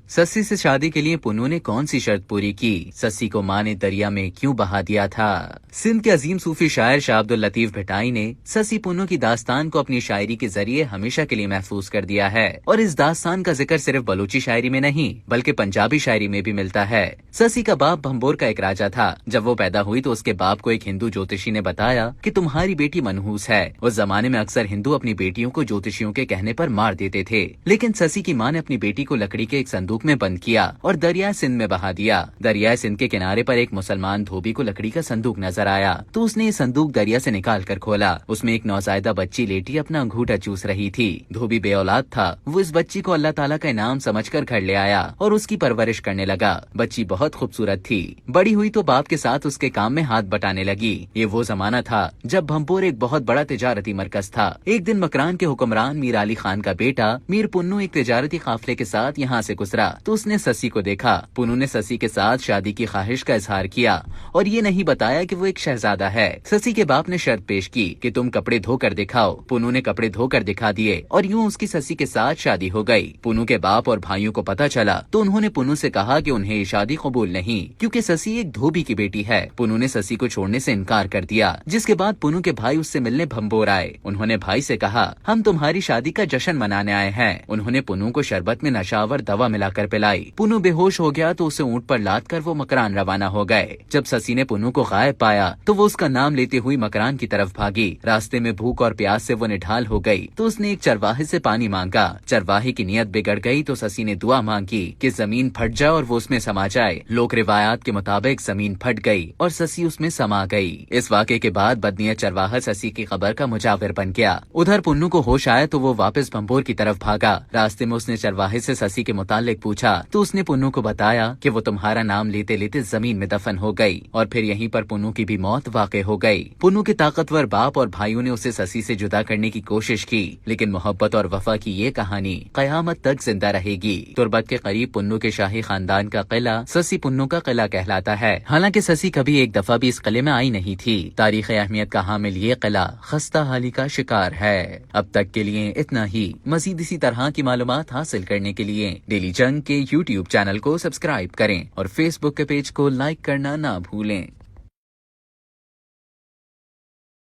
सस्सी से शादी के लिए पुन्नू ने कौन सी शर्त पूरी की? सस्सी को माँ ने दरिया में क्यों बहा दिया था? सिंध के अजीम सूफी शायर शाह अब्दुल लतीफ भिटाई ने सस्सी पुन्नू की दास्तान को अपनी शायरी के जरिए हमेशा के लिए महफूज कर दिया है। और इस दास्तान का जिक्र सिर्फ बलूची शायरी में नहीं बल्कि पंजाबी शायरी में भी मिलता है। सस्सी का बाप भंबोर का एक राजा था। जब वो पैदा हुई तो उसके बाप को एक हिंदू ज्योतिषी ने बताया कि तुम्हारी बेटी मनहूस है। उस जमाने में अक्सर हिंदू अपनी बेटियों को ज्योतिषियों के कहने पर मार देते थे, लेकिन सस्सी की माँ ने अपनी बेटी को लकड़ी के एक संदूक में बंद किया और दरिया सिंध में बहा दिया। दरिया सिंध के किनारे पर एक मुसलमान धोबी को लकड़ी का संदूक नजर आया तो उसने ये संदूक दरिया से निकाल कर खोला। उसमें एक नौजायदा बच्ची लेटी अपना अंगूठा चूस रही थी। धोबी बे औलाद था। वो इस बच्ची को अल्लाह ताला का इनाम समझकर घर ले आया और उसकी परवरिश करने लगा। बच्ची बहुत खूबसूरत थी। बड़ी हुई तो बाप के साथ उसके काम में हाथ बटाने लगी। ये वो जमाना था जब भंपोर एक बहुत बड़ा तिजारती मरकज था। एक दिन मकरान के हुक्मरान मीर अली खान का बेटा मीर पुन्नू एक तिजारती काफिले के साथ यहाँ से गुजरा तो उसने सस्सी को देखा। पुन्नू ने सस्सी के साथ शादी की ख्वाहिश का इजहार किया और ये नहीं बताया कि वो एक शहजादा है। सस्सी के बाप ने शर्त पेश की कि तुम कपड़े धोकर दिखाओ। पुन्नू ने कपड़े धोकर दिखा दिए और यूं उसकी सस्सी के साथ शादी हो गई। पुन्नू के बाप और भाइयों को पता चला तो उन्होंने पुन्नू से कहा कि उन्हें ये शादी कबूल नहीं, क्योंकि सस्सी एक धोबी की बेटी है। पुन्नू ने सस्सी को छोड़ने से इनकार कर दिया, जिसके बाद पुन्नू के भाई उससे मिलने भंबोर आए। उन्होंने भाई से कहा, हम तुम्हारी शादी का जश्न मनाने आए हैं। उन्होंने पुन्नू को शरबत में नशावर दवा मिलाकर पिलाई। पुन्नू बेहोश हो गया तो उसे ऊंट पर लाद कर वो मकरान रवाना हो गए। जब सस्सी ने पुन्नू को गायब पाया तो वो उसका नाम लेते हुई मकरान की तरफ भागी। रास्ते में भूख और प्यास से वो निढाल हो गई तो उसने एक चरवाहे से पानी मांगा। चरवाहे की नीयत बिगड़ गई तो सस्सी ने दुआ मांगी कि जमीन फट जाए और वो उसमें समा जाए। लोक रिवायात के मुताबिक जमीन फट गई और सस्सी उसमें समा गई। इस वाक़े के बाद बदनीयत चरवाहा सस्सी की कब्र का मुजाविर बन गया। उधर पुन्नू को होश आया तो वो वापस भंबोर की तरफ भागा। रास्ते में उसने चरवाहे से सस्सी के मुतालिक पूछा तो उसने पुन्नू को बताया कि वो तुम्हारा नाम लेते लेते जमीन में दफन हो गई और फिर यहीं पर पुन्नू की भी मौत वाक़ई हो गई। पुन्नू के ताकतवर बाप और भाइयों ने उसे सस्सी से जुदा करने की कोशिश की, लेकिन मोहब्बत और वफा की ये कहानी कयामत तक जिंदा रहेगी। तुर्बत के करीब पुन्नू के शाही खानदान का किला सस्सी पुन्नू का किला कहलाता है। हालांकि सस्सी कभी एक दफा भी इस किले में आई नहीं थी। तारीख अहमियत का हामिल ये किला खस्ता हाली का शिकार है। अब तक के लिए इतना ही। मजीद इसी तरह की मालूमात हासिल करने के लिए डेली जंग के YouTube चैनल को सब्सक्राइब करें और Facebook के पेज को लाइक करना ना भूलें।